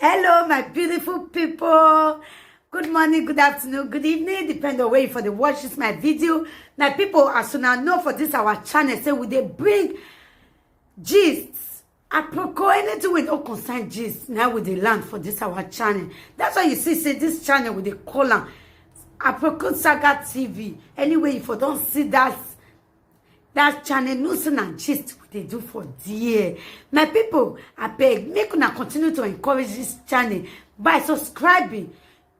Hello, my beautiful people. Good morning, good afternoon, good evening, depending on where you for the watch this my video. My people, as soon as know for this our channel, say we they bring gists, aproko, anything with no concern gist. Now with the land for this our channel. That's why you see, say this channel with the column aproko saga TV. Anyway, if you don't see that channel, news and gist what they do for dear. My people, I beg, make una continue to encourage this channel by subscribing.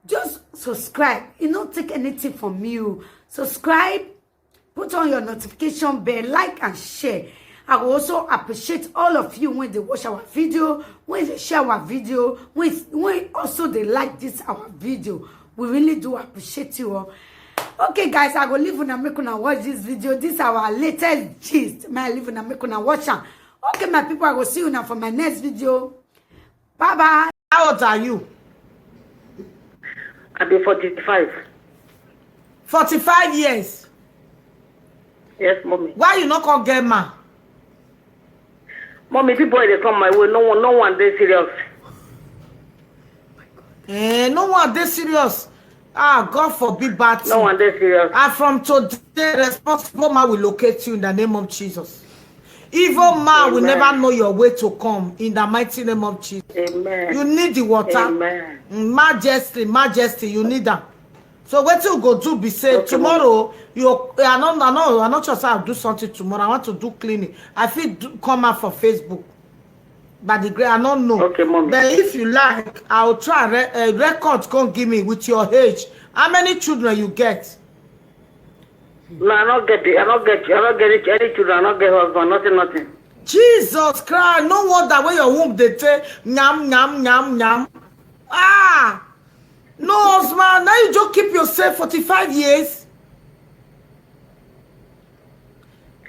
Just subscribe. It don't take anything from you. Subscribe, put on your notification bell, like and share. I will also appreciate all of you when they watch our video, when they share our video, when also they like this our video. We really do appreciate you all. Okay, guys, I go leave una make una watch this video. This is our latest gist. May I leave una make una watch am. Okay, my people, I will see you now for my next video. Bye bye. How old are you? I'll be 45. 45 years. Yes, mommy. Why you not gonna get man? Mommy, people they come my way. No one they serious. No one they serious. Ah, God forbid bad thing. No one they serious. And from today, responsible man will locate you in the name of Jesus. Evil man will never know your way to come in the mighty name of Jesus. Amen. You need the water. Amen. Majesty, you need that. So what you go do be say okay, tomorrow I'm not sure I'll do something tomorrow. I want to do cleaning. I feel come out for Facebook. But the I don't know. Okay, mommy. But if you like, I'll try records come give me with your age. How many children you get? No, I don't get it. I don't get it. Any children, I don't get husband. Nothing. Jesus Christ! No wonder when your womb they say nyam. Ah, no husband. Now you just keep yourself 45 years.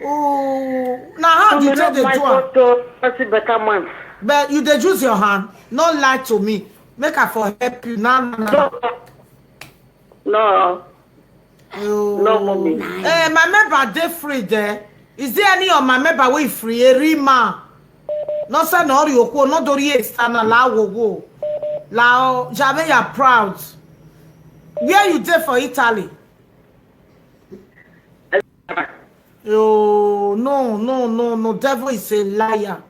Oh, now how do you take the do? Better months. But you dey use your hand. No lie to me. Make her for help you. No. Oh. No, mommy. My member they free there. Is there any of my member we free? Rima. No say no yoko. No dori external la wo. La jamais you proud. Where you there for Italy? Oh no. Devil is a liar.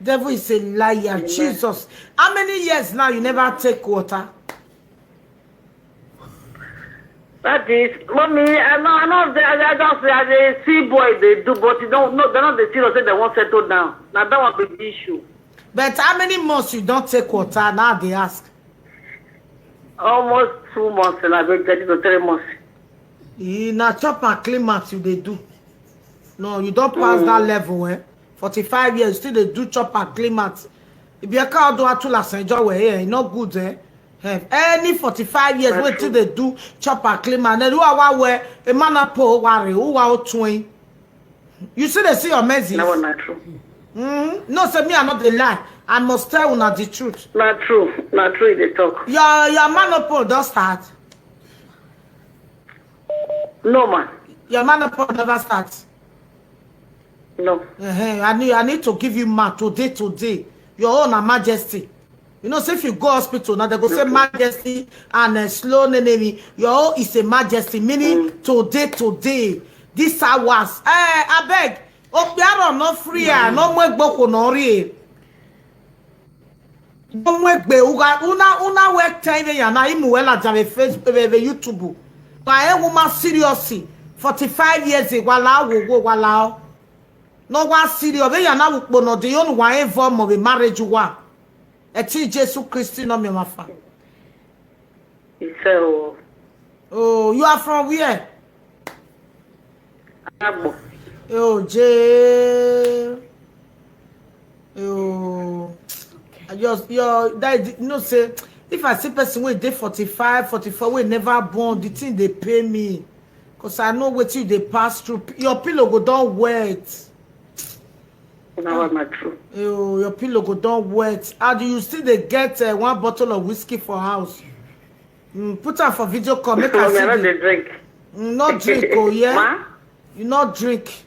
Devil is a liar. Amen. Jesus. How many years now you never take water? That is, mommy, I know they see boy they do, but they're not the serious say they won't settle down. Now that one be the issue. But how many months you don't take water? Now they ask. Almost 2 months and I've been getting to 3 months. Now chop and clean maths you they do. No, you don't pass that level, eh? 45 years, still they do chop and clean maths. If you can't do it to last enjoy here, not good, eh? Any 45 years, wait till they do chop and clean maths. Then who are where a man up worry, who are twin. You see they see your message. No, not true. No, say me, I'm not the lie. I must tell you the truth. Not true, they talk. Your man up don't start. No, man. Your man up never starts. No. I need to give you man today. Your own majesty. You know, so if you go hospital now, they go say majesty and slow enemy. Your own is a majesty, meaning today. This hours. I beg. Oh, you are not free. No more boko no re. No more be. Una work time ya na imuela jave Facebook, YouTube. But a woman seriously 45 years wala. No one serious. We are now the only one form of a marriage one. A Jesus Christ no me mafa. Oh, you are from where? Abo. Oh, J. Oh, that say if I see person wey dey 45, 44 wey never born, the thing they pay me. Cause I know what you they pass through. Your pillow go down wet. No, not true. Oh, your pillow go down wet. How do you still they get one bottle of whiskey for house? Put her for video call. Make her see. Not the drink. Not drink, oh yeah. Ma? You not drink.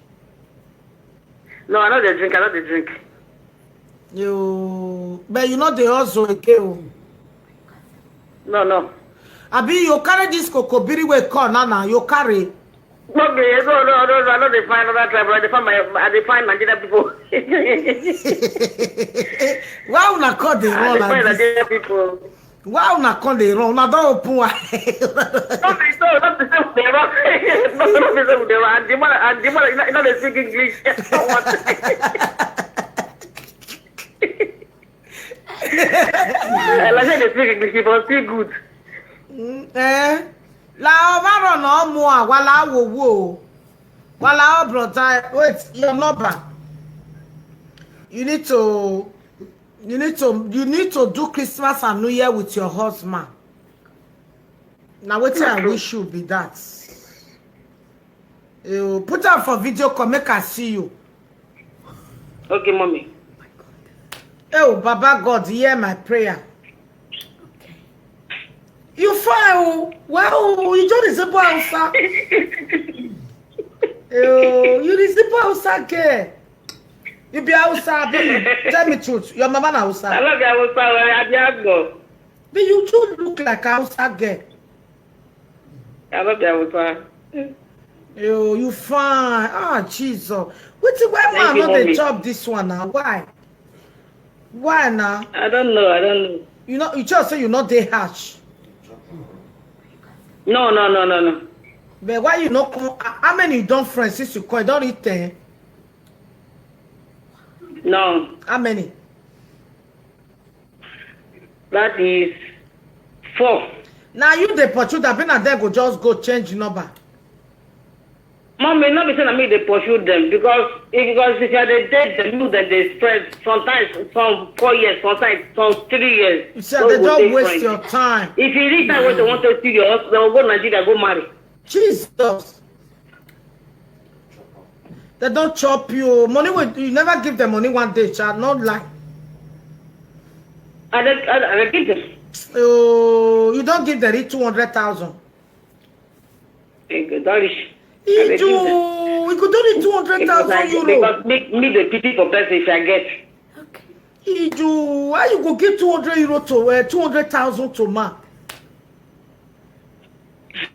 No, I know the drink. But you know they also again. No. Abi, you carry this kokobiri we call now. You carry. Okay, no. I know they find other tribal. They find Nigerian people. Why una call the wrong They find like this? Nigerian people. Why una call the wrong? Una don't open one. Not the same with the wrong. Not the same with the wrong. And Jimala, you know they speak English. Like they speak English, people speak good. La overall no more. Wala wo. Wala brother. Wait, your number. You need to do Christmas and New Year with your husband. Now what I wish you be that. You put up for video call, make I see you. Okay, mommy. Oh, Baba God, hear my prayer. Okay. You fine. Well, you don't resemble Hausa. You resemble Hausa girl. You be Hausa, baby. Tell me truth. Your mama na Hausa. I love you, Hausa. But you don't look like Hausa girl. I love you, Hausa. You fine. Ah, Jesus. Why man not they chop this one now? Why? Why now? I don't know. You know, you just say you not they harsh. No. But why you not come? How many you don't friends since you call? You don't eat 10. No. How many? That is 4. Now you the pursue that been and then go just go change number. Mommy, not be saying I mean they pursue them because if you are the dead, the new that they spread sometimes some 4 years, sometimes some 3 years. You said they don't waste your time. If you reach time when they want to see your husband, they will go to Nigeria, go marry. Jesus. They don't chop you. Money you never give them money one day, child. Not lie. I give them. You don't give them 200,000. Thank you, Darish. We could donate 200,000 euro. Because me the pity for person if I get. Okay. Why you go give 200 euro to 200,000 to man?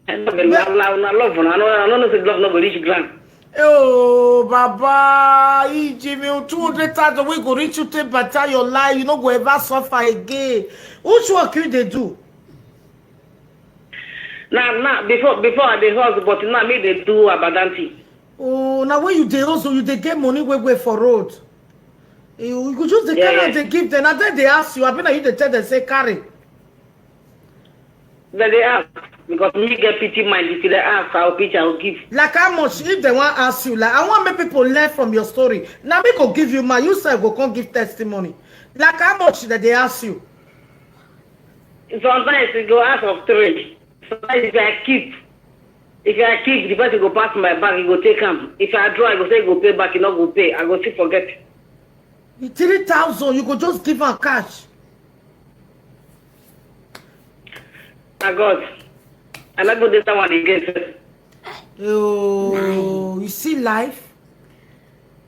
I love I don't know if love no reach ground. Oh, Baba, Jimmy, 200,000 we go reach you take better your life. You not go ever suffer again. Which work you they do? Now, before I the house, but now me they do abadanti. Oh, now when you dey also you dey get money way for road. You go just the carry they give them, and then they ask you. I mean, you they tell them say carry. Then they ask because me get pity mind. If they ask, I'll pitch, I'll give. Like how much if they want ask you? Like I want make people learn from your story. Now me go give you my you say go come give testimony. Like how much that they ask you? Sometimes you go ask of 3. Sometimes if I keep, the person go pass my bag, he go take him. If I draw, I go say go pay back, he not go pay. I go still forget. 3,000, you go just give her cash. I got. I'm not going to do that one again. Oh, you see life?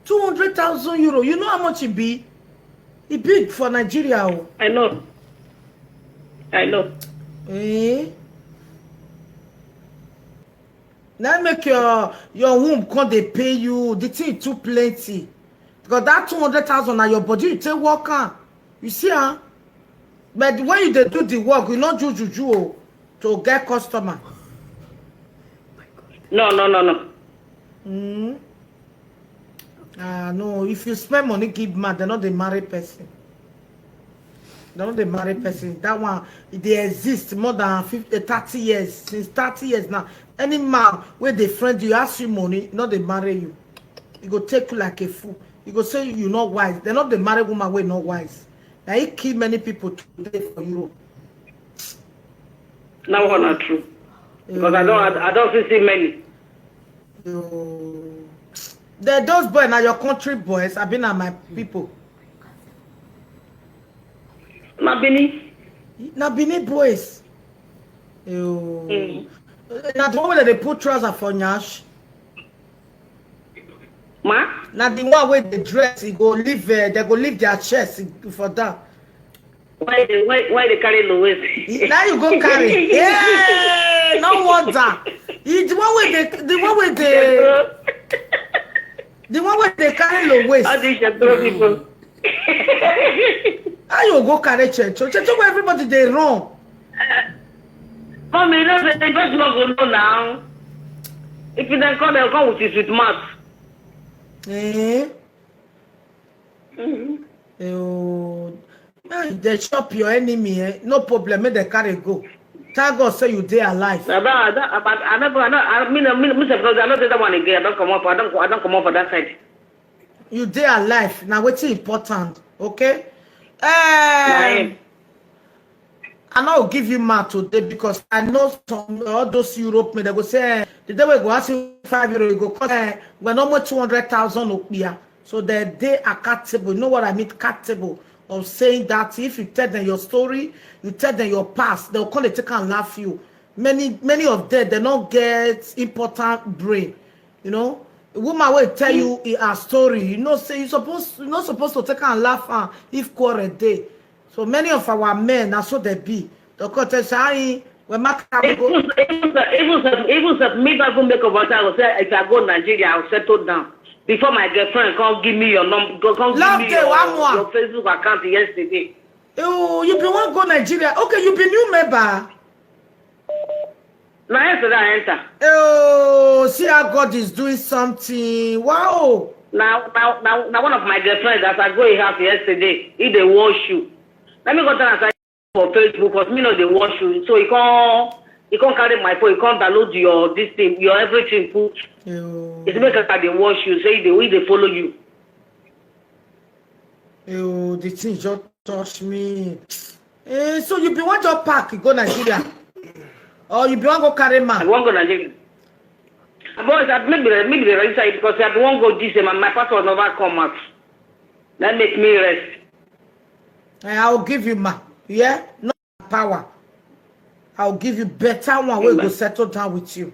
200,000 euro. You know how much it be? It big for Nigeria. Oh. I know. Eh? Now make your womb come they pay you. The thing too plenty. Because that 200,000 na your body you take work on. You see, huh? But when you they do the work, you not do juju to get customer. No. No. If you spend money, give man. They're not the married person. They're not the married person. That one, they exist more than 30 years. Since 30 years now. Any man where they friend you, ask you money, not they marry you. He go take you like a fool. He go say you not wise. They're not the married woman where not wise. Now he kill many people today for you. That one not true. Because I don't see many. Those boys now your country boys. I've been at my people. Na Bini boys. Now the one where they put trousers for Nyash. Ma? Now the one with the dress, he go leave. They go leave their chest for that. Why they carry Louis? Now you go carry. Yeah, no wonder. The one with the carry low waist. How do you throw people? How you go carry church? Church where everybody they run. Mommy, you know they just not go know now. If you don't come, they'll come with his with mask. Eh? They chop your enemy, eh? No problem, make they carry go. Thank God say you there alive. I don't say that one again. I don't come up for that side. You there alive. Now what's important, okay? I know give you more today because I know some all those Europe men they go say the day we go ask you €5 you go cost we're almost 200,000 Okpia. So they are catable. You know what I mean? Catable of saying that if you tell them your story, you tell them your past, they'll come and take and laugh you. Many of them they don't get important brain. You know, a woman will tell you a story. You know, say you're not supposed to take and laugh if quarrel day. So many of our men, that's what they be. The court say, when my even if me don't make a vote, I will say if I go to Nigeria, I'll settle down. Before my girlfriend come give me your number, come give me your Facebook account yesterday. Oh, you been want to go Nigeria? Okay, you been new member. Now yesterday I enter. Oh, see how God is doing something. Wow. Now one of my girlfriends that I go in house yesterday, he they wash you. Let me go down and say for Facebook because me know they wash you. So he can't carry my phone, he can't download your this thing, your everything put. It's because they wash you, say the way they follow you. The thing just touch me. So you be want to pack, you go Nigeria. Or you be want to go carry man? I want to go Nigeria. Boys, I make the register because I won't go this and my passport never come out. That make me rest. I'll give you ma. Yeah? Not power. I'll give you better one. We'll go settle down with you.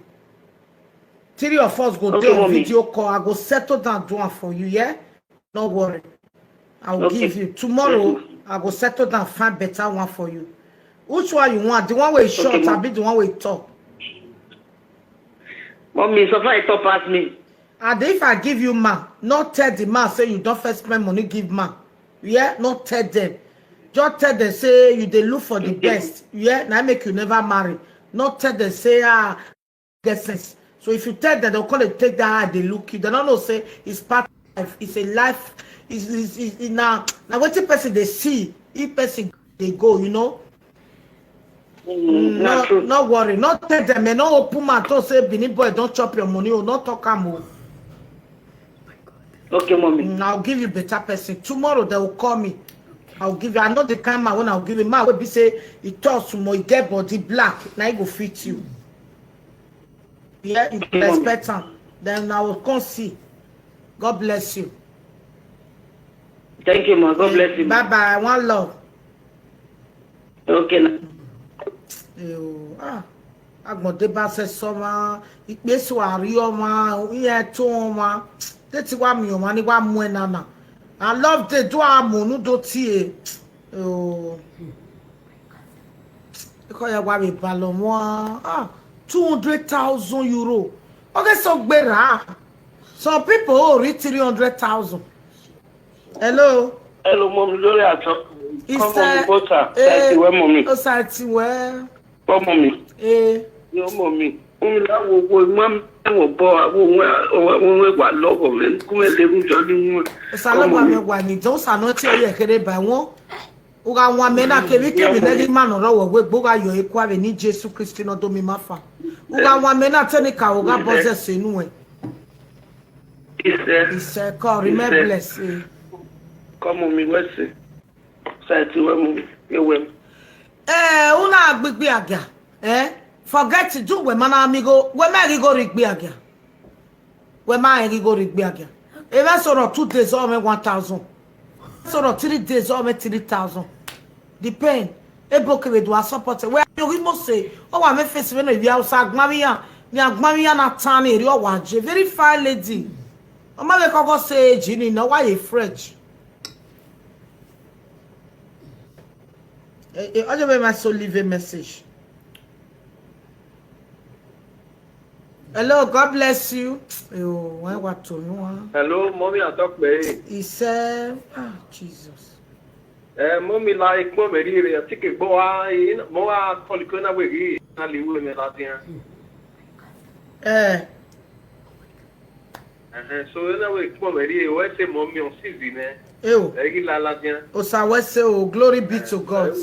3 of us go do a video call. I go settle down do one for you, yeah? Don't worry. I'll give you. Tomorrow, I go settle down find better one for you. Which one you want? The one where it's short, I'll be the one where it's tall. Mommy, so far it top past me. And if I give you man, not tell the man say you don't first spend money, give man. Yeah? Not tell them. Just tell them say you they look for the best. Yeah? Now make you never marry. Not tell them say get sense. So if you tell them they'll call it take that they look you. They don't know say it's part of life. It's a life. It's now what the person they see, if person they go, you know. No worry. Not tell them and no open mouth to say Benin boy don't chop your money or not talk more. Okay, mommy. I'll give you better person. Tomorrow they will call me. I'll give you. I know the kind man when I'll give you. Man will be say he talks more, he get body black. Now he go fit you. Yeah, you respect him. Then I will come see. God bless you. Thank you, ma. God bless you. Bye bye. One love. Okay. Agbọ̀dé bá ṣe sọ́mà ìpèsè àrí ọmọ ìyẹn tó ọmọ tètè wá mi ọmọ ní wá mú ẹ nana I love the do àmúnú tó tiẹ̀ ẹ̀kọ́ yẹn wá mi balọ̀ wọ́n €200,000 okay so gbéra some people ò rí 300,000. Hello mọ́mí lórí àtọ́. Ìṣe ṣàtìwẹ́ mọ́mí. Ó ṣàtìwẹ́. Bọ́ mọ́mí. Yóò mọ́mí. Omi láwo owó ìmọ̀ ẹ̀wọ̀n bọ́ àwọn ẹ̀wà lọ́wọ́ rẹ̀ kúmẹ̀ lérú jọ nínú ẹ̀. Ìsàlọ́gbà mi wà ní ìjọ sànà tí ó yẹ kéré bá wọn. Ó ga wọn amẹ́nà kébíkébí lẹ́ni mànà rọ̀wọ̀ wé gbóga yọ ikú àwẹ̀ ní Jésù Kristi náà tó mi má fà. Ó ga wọn amẹ́nà tẹ́nìkà ó ga bọ́sẹ̀ sínú ẹ̀. Ìṣẹ̀kọ́ remembrance. Come on, me, what's it? Una agbegbe aga. Forget to do we mana amigo. We ma go rigbe aga. We ma go rigbe aga. Even sort of 2 days or me 1,000. Sort of 3 days or me 3,000. Depend. Eboke we do a support. Where you must say, oh, I me face when you outside Gmamia. Ni Gmamia na tani ri o wanje. Very fine lady. Oma we koko say Jini no why you French. I just make my soul leave a message. Hello, God bless you. Yo, why what to know? Hello, mommy, I talk me. He said, Jesus. Mommy like mommy really I think boy boa kolikona we na liwe me latin. So na we mommy really we say mommy on season eh. Ew. Egi la latin. Osawese o glory be to God.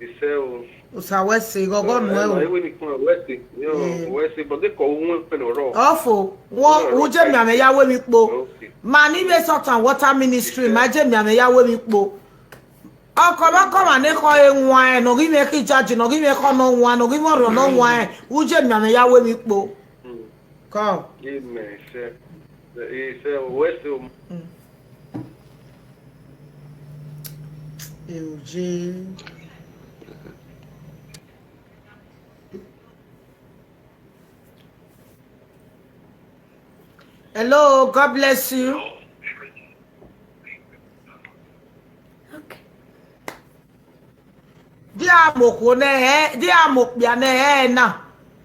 Ise o. Osawese go go no e. We ni kun wese. Yo wese but they call one pen ro. Awful. Won wo je mi ame yawe mi po. Mani be sort and water ministry ma je mi ame yawe mi po. Okoba koma ne ko enwa no gi me ki judge no gi me ko no nwa no gi mo ro no nwa wo je mi ame yawe mi po. Ko. Amen. Ise wese. Eugene. Hello, God bless you. Okay. Dia moko ne dia mokbia ne na.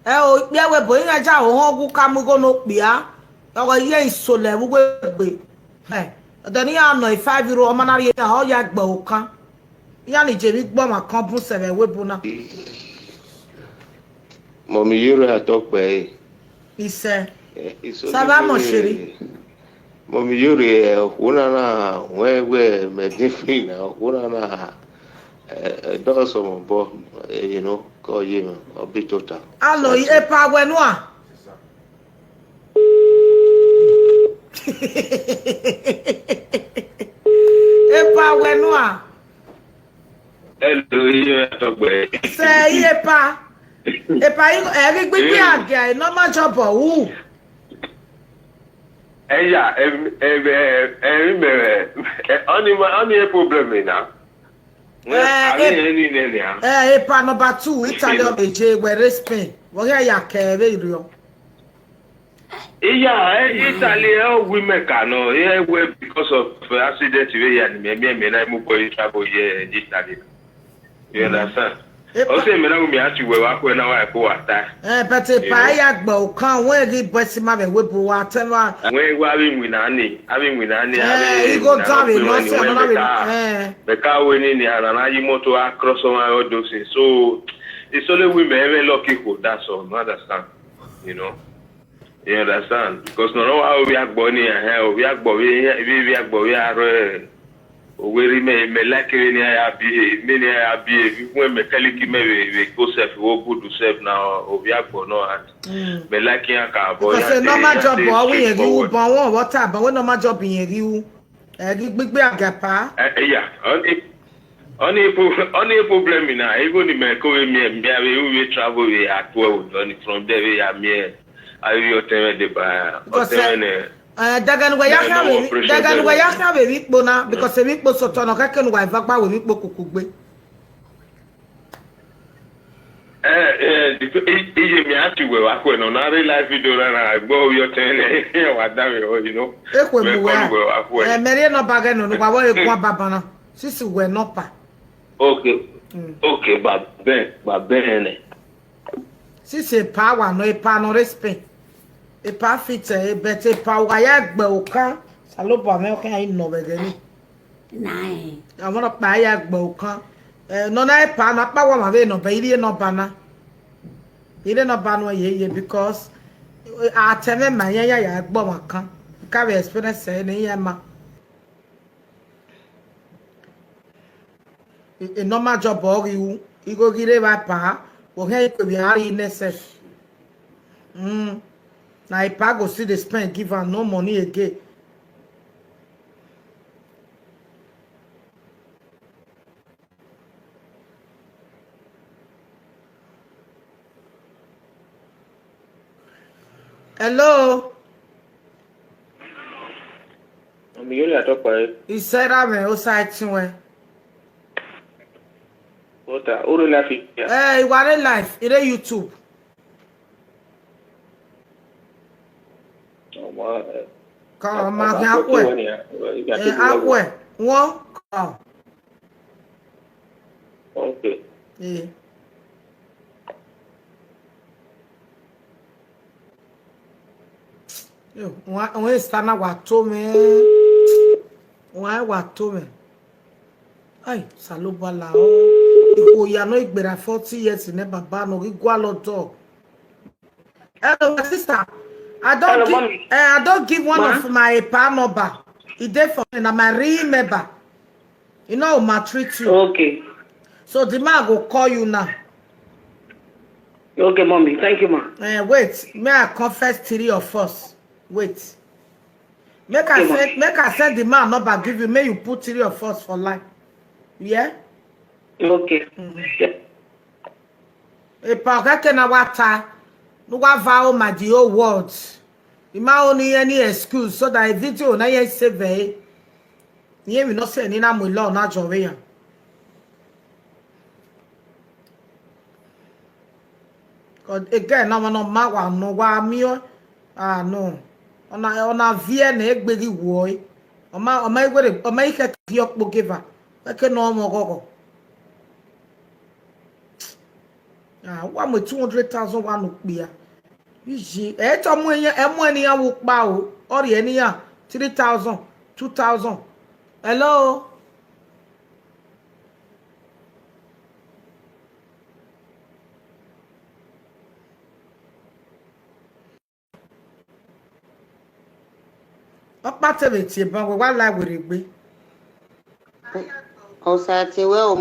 O bia we bo yin ja o hogu kamugo no bia. O ye isole wo gbe. Dani ano 5-year-old manari ya o ya gba okan. Ya ni je mi gbo ma kan bun 7 we bu na. Mommy, you are talk by. He said, ça va mon chéri? Mommy, you are una we me different now. Una do some bo, you know, call you a bit total. Allo, il est pas ouais noir. Et pas ouais noir. Hello, you are talk by. C'est il est pas. Et pas Eric Bibi agia, normal job ou. Yeah, only a problem now. Et pas number 2, Italy beje where Spain. Wo ya kere rio. Yeah, Italy women can no, yeah, because of accident we and me na mu boy travel here in Italy. You understand? Also, me na me ask you where we na why go ata. But e pa ya gba o kan won ri bosi ma be webu wa tenwa. When we having winani, he go down in no say no the car winning na you moto across all those things. So it's only women very lucky for that, so you understand, you know. You understand? Because no how we are born here, we are born we are we me like any abi many abi when me kaliki me go self wo good self now we are born no and me like yan ka boy. Because normal job o we yen ri bon won water but we normal job yen ri u gbigbe agapa. Yeah, only problem na even me ko we travel we at well from there we are me I will tell the ba dagan we ya ha we mi po na because we po so to no ka ken wa va gba we mi po kukugbe. Ije mi ati we wa ko no na real life video na go your ten wa da we you know. Ekwe mu we. Mere no baga no wa wo ekwa baba na. Sisi we no pa. Okay, but ben. Sisi pa wa no e pa no respect. E pa fit e bete pa wa ya gbe okan. Salobo me okan ayi no be gani. Nine. Awon pa ya gbe okan. No na e pa na pa wa ma be no be ile no ba na. Ile no ba no ye because ateme ma ya gbo ma kan. Ka we experience e ni ya ma. A normal job or you go give it pa or here could be high necessary. Now if I go see the spend give her no money again. Hello. I'm going to talk about it. He said I'm outside somewhere. What are laughing? Hey, you are in life. It is YouTube. Oh, Call my aqua. Aqua. One call. Okay. Yeah. Yo, one stand up what to me. Why what to me? Ay, salubala. Oh, you know, it been 40 years in never ban or equal dog. Hello, my sister. I don't give one of my pa number. It there for and I'm a real member. You know, maltreat you. Okay. So the man will call you now. Okay, mommy. Thank you, ma. Wait, may I confess 3 of us? Wait. Make I send the man number give you. May you put 3 of us for life. Yeah? Okay. Yeah. Aproko can water. No one vow my dear words. You might only any excuse so that a video na yen save. You will not say any name with law not your way. God again, now no matter no wa me. Ah no. Ona vie na egbegi wo. Oma igwe oma ike ti okpo giver. Eke no mo gogo. Ah, one with 200,000 one ukbia. Iji emu eni ya wo pa o. Ori eni ya 3,000, 2,000. Hello. Opatebeti ban we wa la were gbe. O satiwe o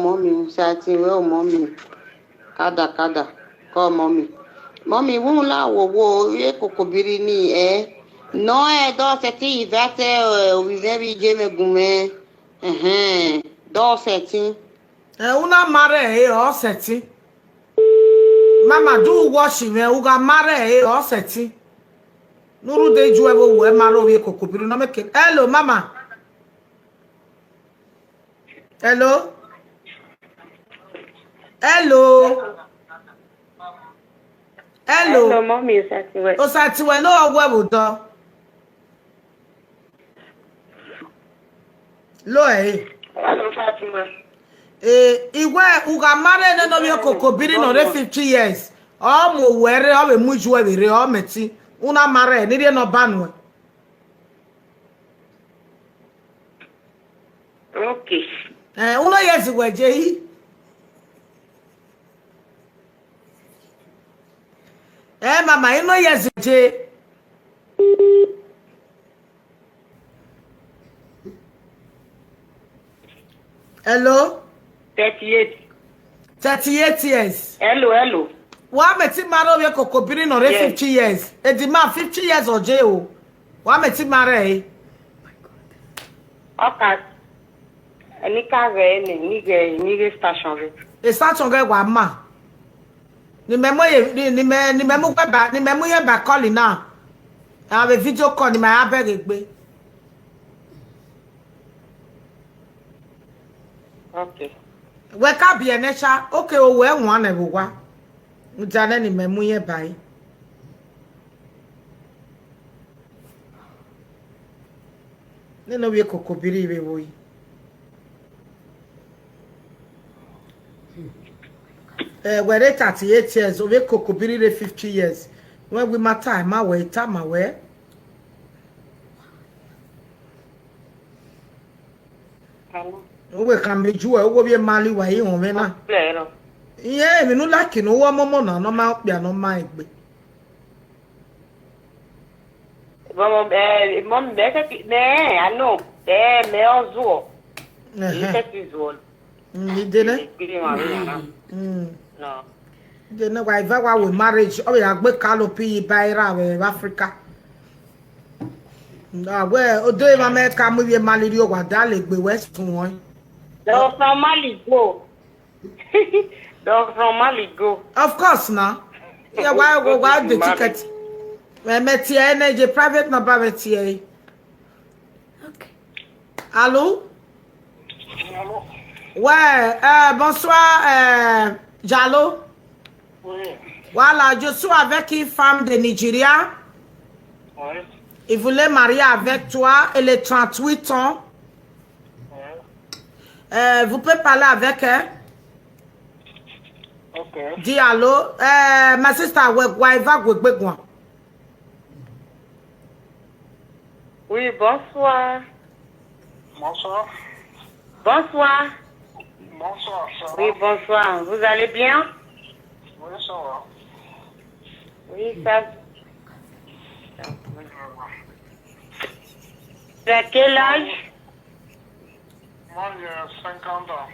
mommy. Kada. Call mommy. Mommy won la wo ye kokobiri ni No do seti ivate we very game gume. Do seti. Una mare o seti. Mama do washing me uga mare o seti. Nuru de ju ebo we maro ye kokobiri no make. Hello mama. Hello. Hello, mommy, Osatiwe. Osatiwe no ogwe budo. Lo Hello, Fatima. Iwe uga mare ne no ye kokobiri no 50 years. O mo were o be muju were o meti. Una mare ni de no banwe. Okay. Uno yes weje yi. Mama, you know yes weje. Hello? 38. 38 years. Hello. Wa meti maro ye kokobiri no 50 years. E di man 50 years oje o. Wa meti mare. Okay. Ni kare ni station re. E station ge wa ma. Ni memo ye ba call now. I have a video call ni my abeg gbe. Okay. We ka bi enecha. Okay o we won na bugwa. Mujane ni memo ye bai. Ne no we kokobiri we wo yi. We're 38 years, we kokobiri 50 years. When we matter, time away. Hello. We can be jua, we be mali wa yi on na. Yeah, me no like no wa momo na no ma bia no ma egbe. Mom, I know. Me ozo. Ni dene. No. They know why with marriage. Oh, yeah, we calopi by Africa. No, well, do you make a movie Malidio or Dalek be West one? They're from Mali go. Of course, now. Yeah, why the ticket? Metier energy private number metier. Okay. Allô? Ouais, bonsoir, Diallo. Oui. Voilà, je suis avec une femme de Nigeria. Oui. Il voulait marier avec toi. Elle est 38 ans. Vous pouvez parler avec elle. Ok. Dis allô. Ma sister, Oui, bonsoir. Bonsoir. Bonsoir. Bonsoir, ça va? Oui, bonsoir. Vous allez bien? Oui, ça va. Oui, ça. Tu as quel âge? Moi, j'ai 50 ans.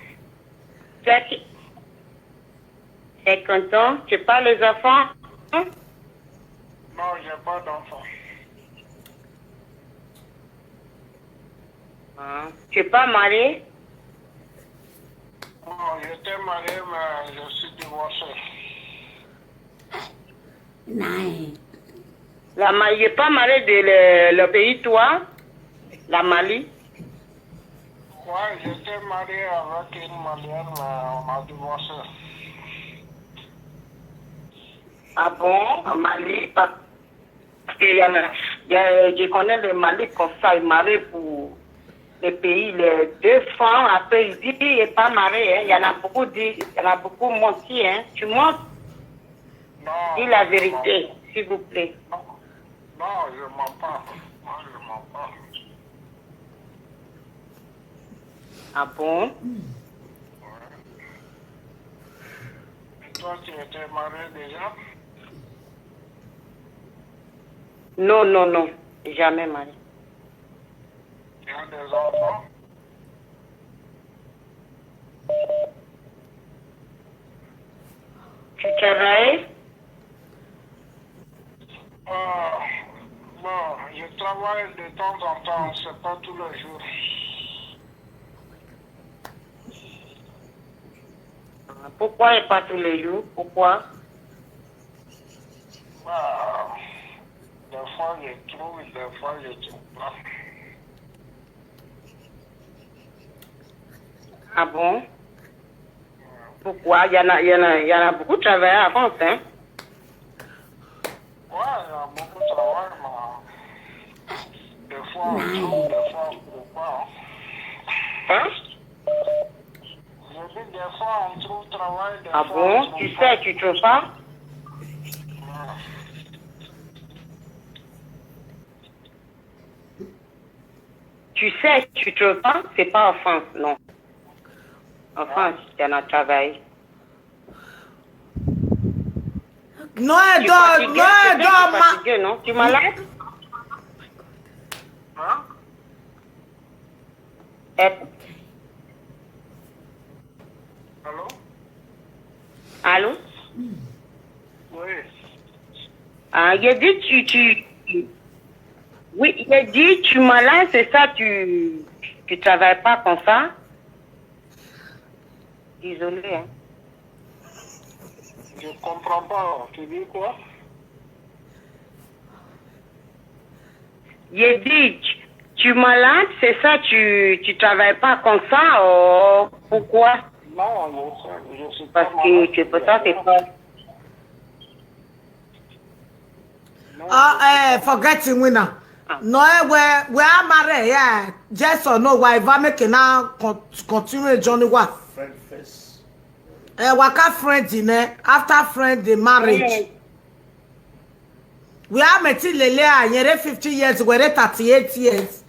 Tu as 50 ans. Tu n'as pas les enfants? Hein? Non, j'ai pas d'enfant. Ah. Tu n'es pas marié? Non, j'étais marié, mais je suis divorcé. Nice. Il n'est pas marié de le pays, toi? La Mali? Ouais, j'étais marié avec une Malienne, mais on a divorcé. Ah bon? En Mali? Parce qu'il y en a, je connais le Mali comme ça, il est marié pour les pays, les 2 femmes, après il dit qu'il n'est pas marié, hein. Il y en a beaucoup dit, il y en a beaucoup menti, hein. Tu mens? Non. Dis la vérité, s'il vous plaît. Non, non, je mens pas. Non, je mens pas. Ah bon? Toi, tu étais marié déjà? Non, non, non, jamais marié. Tu as des enfants? Tu travailles? Bon, je travaille de temps en temps, c'est pas tous les jours. Pourquoi et pas tous les jours? Pourquoi? Des fois je trouve, des fois je trouve pas. Ah bon? Pourquoi? Il y en a beaucoup de travailleurs à France, hein? Ouais, il y a beaucoup de travail, mais des fois on trouve, des fois on ne trouve pas. Hein? Je dis des fois on trouve travail, des Ah fois bon? on trouve Tu pas. sais, tu trouves pas? Tu sais, tu trouves pas? C'est pas en France, non. En France, il y en a travail. Non, Tu es fatigué, fatigué, non? Tu es malade? Hein? Allô? Allô? Oui. Ah, il a dit oui, il a dit tu es malade, c'est ça, tu travailles pas comme ça? Désolé, hein. Je comprends pas, tu dis quoi? Il a dit tu es malade, c'est ça, tu travailles pas comme ça, oh, pourquoi? Non, je suis pas Parce que tu peux ça, c'est pas. Forgetting winner. No, we are married, yeah. Yes or no, why if make now continue journey what? Friend first. Waka friend in after friend the marriage. We are met lele a 50 years, we're 38 years.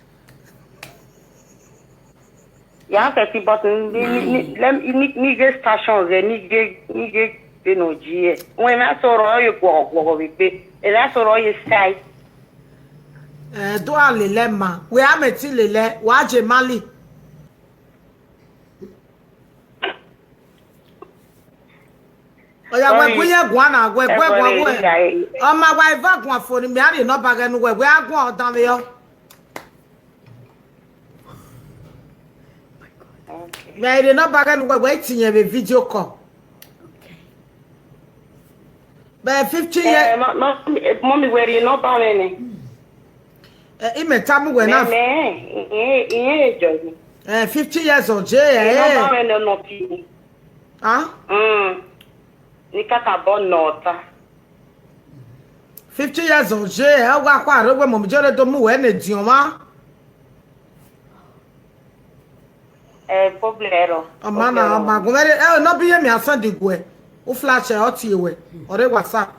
Yeah, c'est important. Ni gestation, ni no die. When I saw you go with it, and I saw you say. Do a lele ma. We are met lele. Waje Mali. Oya we guye guana we gwe. O ma wa iva guan phone mi ari no baga nu we agun odan le yo. Mais il n'a pas gagné ouais video call. Ben 50 years. Mommy, where you not about any? Il me tamu we na. 50 years old je. Hein? Ni kaka bon nota. 50 years old, je, wa kwa rogwe mo mjore do mu we ne dioma. Poblero. Amana magumere no bi yemi asan de gwe. O flash e oti ewe. Ore WhatsApp.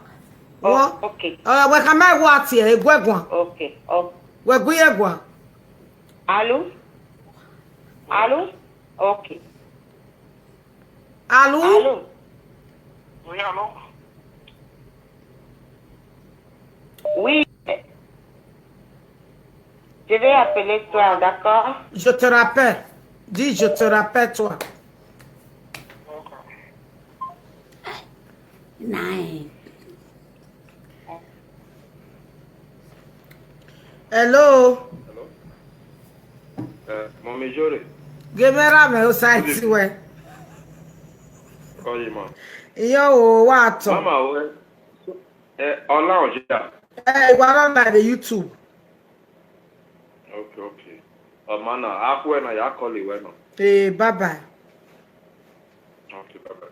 Oh, okay. We ka mai wo ati e gwegwan. Okay. Oh. We gwe egwan. Allô? Allô? Ok. Allô? Allô? Oui, allô? Oui. Je vais appeler toi, d'accord? Je te rappelle. Dis, je te rappelle toi. Nine. Hello. Mommy Jore. Gemera me o site we. Oye, ma. Iyo o wa to. Mama, online oja. Wa on the YouTube. Okay, okay. Mana, akwe na ya call you no. Bye bye. Okay, bye bye.